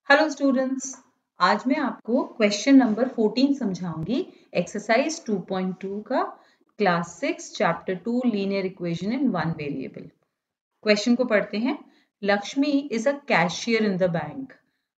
Hello students, आज मैं आपको क्वेश्चन नंबर 14 समझाऊंगी। एक्सरसाइज 2.2 का class 6 chapter 2 linear equation in one variable. Question को पढ़ते हैं। Lakshmi is a cashier in the bank.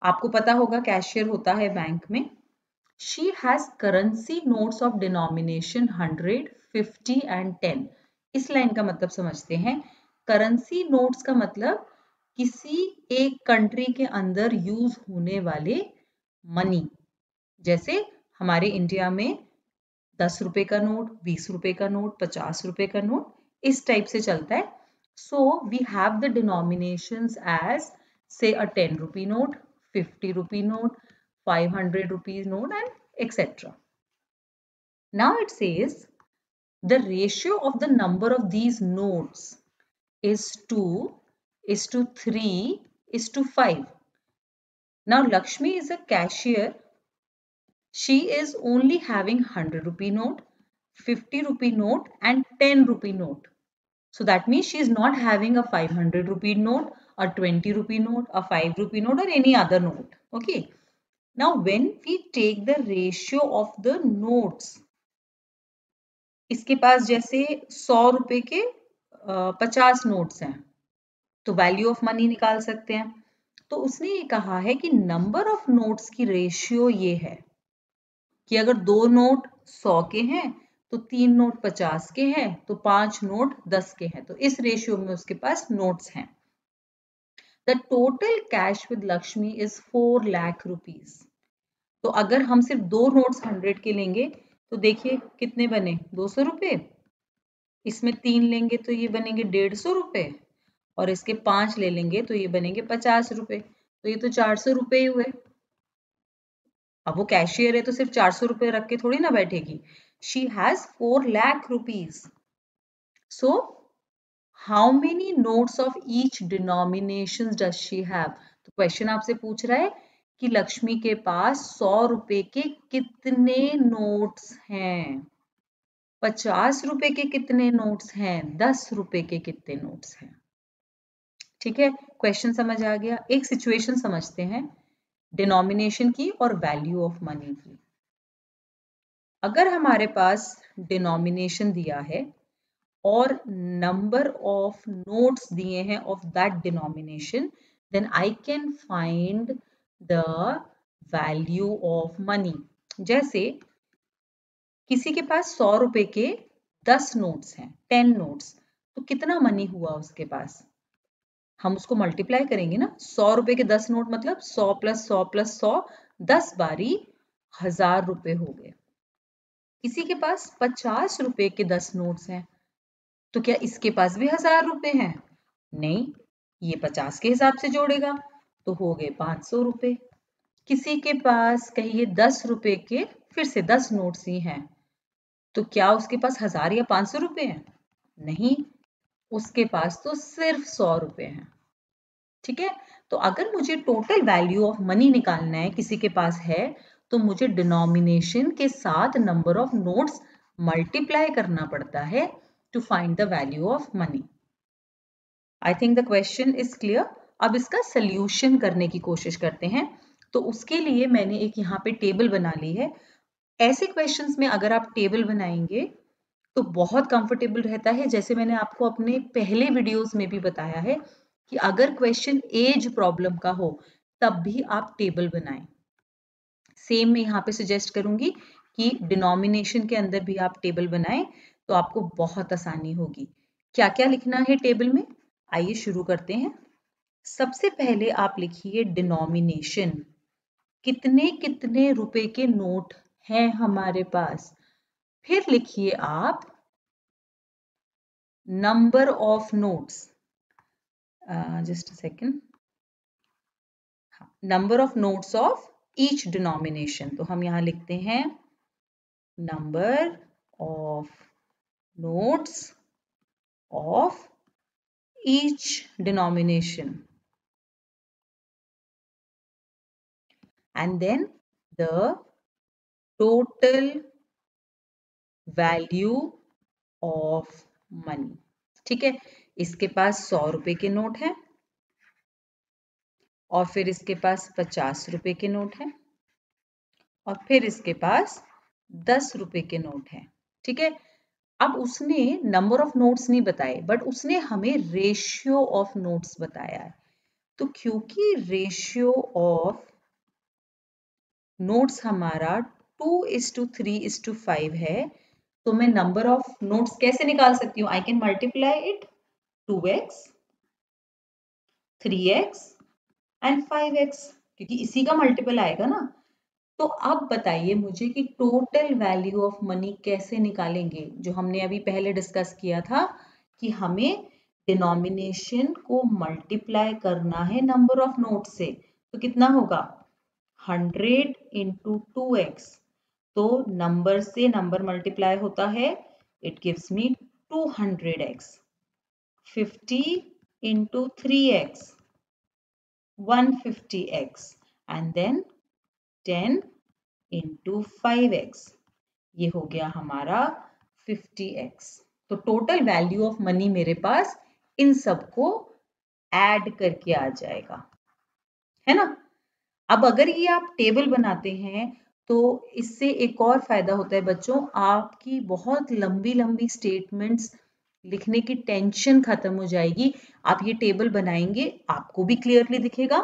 आपको पता होगा कैशियर होता है बैंक में। She has currency notes of denomination 100, 50 and 10। इस लाइन का मतलब समझते हैं। करेंसी नोट्स का मतलब किसी एक कंट्री के अंदर यूज होने वाले मनी। जैसे हमारे इंडिया में 10 रुपए का नोट, 20 रुपए का नोट, 50 रुपए का नोट, इस टाइप से चलता है। So we have the denominations as say a 10 rupee note, 50 rupee note, 500 rupees note and etc. Now it says the ratio of the number of these notes is 2 is to 3 is to 5. Now Lakshmi is a cashier. She is only having 100 rupee note, 50 rupee note and 10 rupee note. So that means she is not having a 500 rupee note, a 20 rupee note, a 5 rupee note or any other note. Okay. Now when we take the ratio of the notes, इसके पास जैसे 100 रुपए के 50 notes हैं तो value of money निकाल सकते हैं। तो उसने ये कहा है कि नंबर ऑफ नोट्स की रेशियो ये है कि अगर 2 नोट 100 के हैं तो 3 नोट 50 के हैं तो 5 नोट 10 के हैं। तो इस रेशियो में उसके पास नोट्स हैं। The total cash with Lakshmi is 4 lakh rupees. तो अगर हम सिर्फ 2 नोट्स 100 के लेंगे तो देखिए कितने बने, 200 रुपए। इसमें 3 लेंगे तो ये बनेंगे 150 रुपए और इसके 5 ले लेंगे तो ये बनेंगे 50 रुपए। तो ये तो 400 रुपए ही हुए। अब वो कैशियर है तो सिर्फ 400 रुपए रख के थोड़ी ना बैठेगी। She has 4 lakh rupees. So how many notes of each denomination does she have. तो क्वेश्चन आपसे पूछ रहा है कि लक्ष्मी के पास 100 रुपए के कितने नोट्स हैं, 50 रुपए के कितने नोट्स हैं, 10 रुपए के कितने नोट्स हैं। ठीक है, क्वेश्चन समझ आ गया। एक सिचुएशन समझते हैं डिनोमिनेशन की और वैल्यू ऑफ मनी की। अगर हमारे पास डिनोमिनेशन दिया है और नंबर ऑफ नोट्स दिए हैं of that denomination, then I can find the value of money. जैसे किसी के पास 100 रुपए के 10 नोट्स हैं, 10 नोट्स, तो कितना मनी हुआ उसके पास। हम उसको मल्टीप्लाई करेंगे ना। 100 रुपए के 10 नोट मतलब 100 प्लस 100 प्लस 100, 10 बारी 1000 रुपए हो गए। किसी के पास 50 रुपए के 10 नोट्स हैं तो क्या इसके पास भी 1000 रुपए हैं? नहीं, ये 50 के हिसाब से जोड़ेगा तो हो गए 500 रुपए। किसी के पास कहिए 10 रुपए के फिर से 10 नोट्स ही हैं तो क्या उसके पास 1000 या 500 रुपए हैं? नहीं, उसके पास तो सिर्फ 100 रुपए हैं। ठीक है, तो अगर मुझे टोटल वैल्यू ऑफ मनी निकालना है, किसी के पास है, तो मुझे डिनोमिनेशन के साथ नंबर ऑफ नोट्स मल्टीप्लाई करना पड़ता है to find the value of money. I think the question is clear. अब इसका सोल्यूशन करने की कोशिश करते हैं। तो उसके लिए मैंने एक यहाँ पे टेबल बना ली है। ऐसे क्वेश्चंस में अगर आप टेबल बनाएंगे तो बहुत कंफर्टेबल रहता है। जैसे मैंने आपको अपने पहले वीडियोस में भी बताया है कि अगर क्वेश्चन एज प्रॉब्लम का हो तब भी आप टेबल बनाएं। सेम मैं यहाँ पे सजेस्ट करूंगी कि डिनोमिनेशन के अंदर भी आप टेबल बनाएं तो आपको बहुत आसानी होगी। क्या क्या लिखना है टेबल में, आइए शुरू करते हैं। सबसे पहले आप लिखिए डिनोमिनेशन, कितने कितने रुपए के नोट हैं हमारे पास। फिर लिखिए आप number of notes, just a second, number of notes of each denomination. तो हम यहाँ लिखते हैं number of notes of each denomination and then the total value of money. ठीक है, इसके पास 100 रुपए के नोट हैं और फिर इसके पास 50 रुपए के नोट हैं और फिर इसके पास 10 रुपए के नोट हैं। ठीक है, अब उसने नंबर ऑफ नोट्स नहीं बताए बट उसने हमें रेशियो ऑफ नोट्स बताया है। तो क्योंकि रेशियो ऑफ नोट्स हमारा 2:3:5 है, तो मैं नंबर ऑफ नोट्स कैसे निकाल सकती हूँ? I can multiply it 2x, 3x and 5x, क्योंकि इसी का मल्टीपल आएगा ना। तो अब बताइए मुझे कि टोटल वैल्यू ऑफ मनी कैसे निकालेंगे? जो हमने अभी पहले डिस्कस किया था कि हमें डिनोमिनेशन को मल्टीप्लाई करना है नंबर ऑफ नोट से। तो कितना होगा? 100 इंटू 2x। तो नंबर से नंबर मल्टीप्लाई होता है, it gives me 200x। 50 into 3x, 150x, and then 10 into 5x, ये हो गया हमारा 50x। तो टोटल वैल्यू ऑफ मनी मेरे पास इन सबको ऐड करके आ जाएगा, है ना। अब अगर ये आप टेबल बनाते हैं तो इससे एक और फायदा होता है बच्चों, आपकी बहुत लंबी लंबी स्टेटमेंट्स लिखने की टेंशन खत्म हो जाएगी। आप ये टेबल बनाएंगे, आपको भी क्लियरली दिखेगा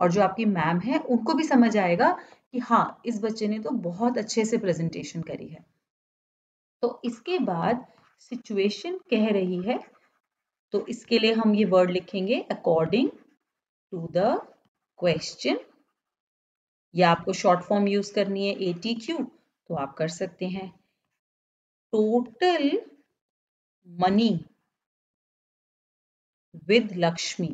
और जो आपकी मैम है उनको भी समझ आएगा कि हाँ इस बच्चे ने तो बहुत अच्छे से प्रेजेंटेशन करी है। तो इसके बाद सिचुएशन कह रही है, तो इसके लिए हम ये वर्ड लिखेंगे अकॉर्डिंग टू द क्वेश्चन, या आपको शॉर्ट फॉर्म यूज करनी है ATQ तो आप कर सकते हैं। Total money with Lakshmi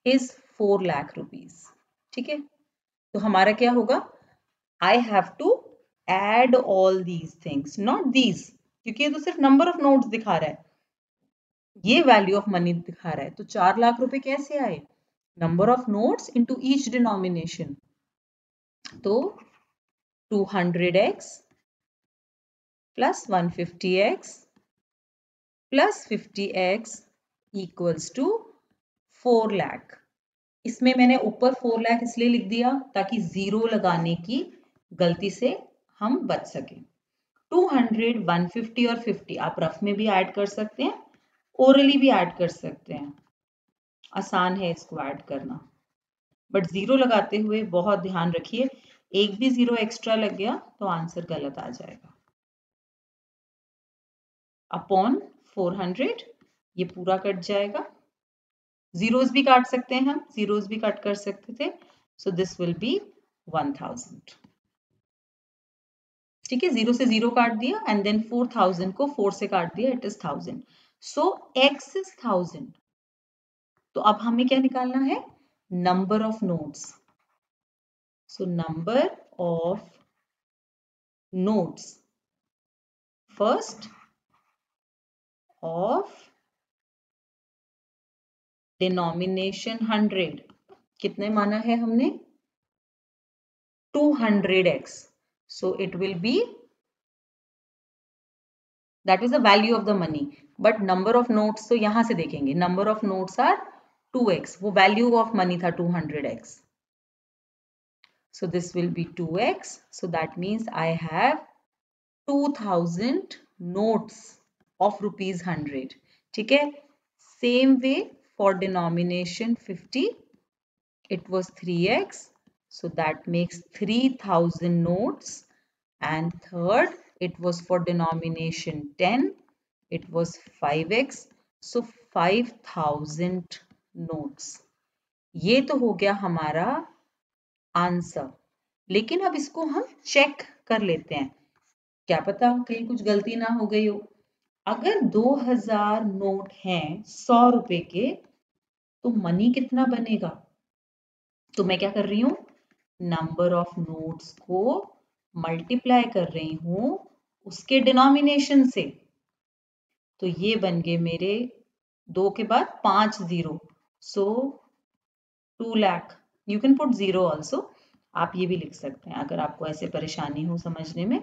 is 4 lakh rupees. ठीक है, तो हमारा क्या होगा? I have to add all these things, not these, क्योंकि ये तो सिर्फ नंबर ऑफ नोट्स दिखा रहा है, ये वैल्यू ऑफ मनी दिखा रहा है। तो 4 लाख रुपए कैसे आए? Number of notes into each denomination. तो 200x plus 150x plus 50x equals to 4 lakh. इसमें मैंने ऊपर 4 लाख इसलिए लिख दिया ताकि जीरो लगाने की गलती से हम बच सकें। 200, 150 और 50 आप रफ में भी ऐड कर सकते हैं, ओरली भी ऐड कर सकते हैं, आसान है इसको ऐड करना। बट जीरो लगाते हुए बहुत ध्यान रखिए, एक भी जीरो एक्स्ट्रा लग गया तो आंसर गलत आ जाएगा। अपॉन 400 ये पूरा कट जाएगा, जीरोस भी काट सकते हैं हम, जीरोस भी कट कर सकते थे, सो दिस विल बी 1000। ठीक है, जीरो से जीरो काट दिया एंड देन 4000 को 4 से काट दिया, it is 1000। So x is 1000। तो अब हमें क्या निकालना है? Number of notes. So number of notes first of denomination 100, कितने माना है हमने? 200x, so it will be, that is the value of the money, but number of notes तो यहां से देखेंगे, number of notes are 2x, वो value of money था 200x, so this will be 2x, so that means I have 2000 notes of rupees 100. ठीक है, same way for denomination 50 it was 3x, so that makes 3000 notes, and third it was for denomination 10, it was 5x, so 5000 notes. ये तो हो गया हमारा answer, लेकिन अब इसको हम चेक कर लेते हैं, क्या पता कहीं कुछ गलती ना हो गई हो। अगर 2000 नोट हैं 100 रुपए के, तो मनी कितना बनेगा? तो मैं क्या कर रही हूं, नंबर ऑफ नोट्स को मल्टीप्लाई कर रही हूं उसके डिनोमिनेशन से। तो ये बन गए मेरे 2 के बाद 5 zero, so 2 lakh. You can put zero also, आप ये भी लिख सकते हैं, अगर आपको ऐसे परेशानी हो समझने में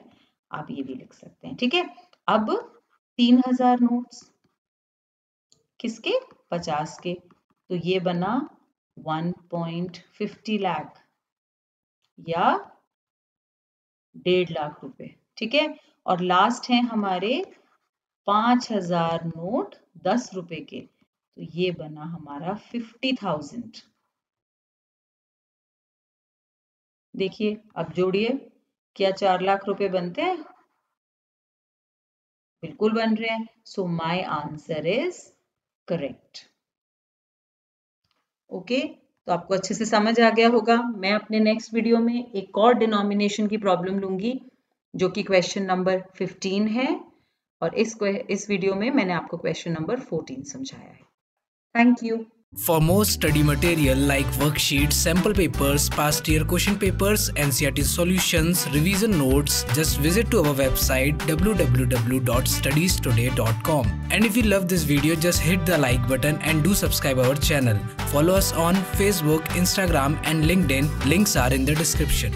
आप ये भी लिख सकते हैं। ठीक है, अब 3000 नोट्स किसके? 50 के, तो ये बना 1.50 लाख या 1.5 लाख रुपए, ठीक है। और लास्ट है हमारे 5,000 नोट 10 रुपए के, तो ये बना हमारा 50,000। देखिए अब जोड़िए, क्या 4 लाख रुपए बनते हैं? बिल्कुल बन रहे हैं। So my answer is correct. Okay, तो आपको अच्छे से समझ आ गया होगा। मैं अपने नेक्स्ट वीडियो में एक और डिनोमिनेशन की प्रॉब्लम लूंगी जो कि क्वेश्चन नंबर 15 है, और इस वीडियो में मैंने आपको क्वेश्चन नंबर 14 समझाया है। Thank you. For more study material like worksheets, sample papers, past year question papers, NCERT solutions, revision notes, just visit to our website www.studiestoday.com. And if you love this video, just hit the like button and do subscribe our channel. Follow us on Facebook, Instagram and LinkedIn. Links are in the description.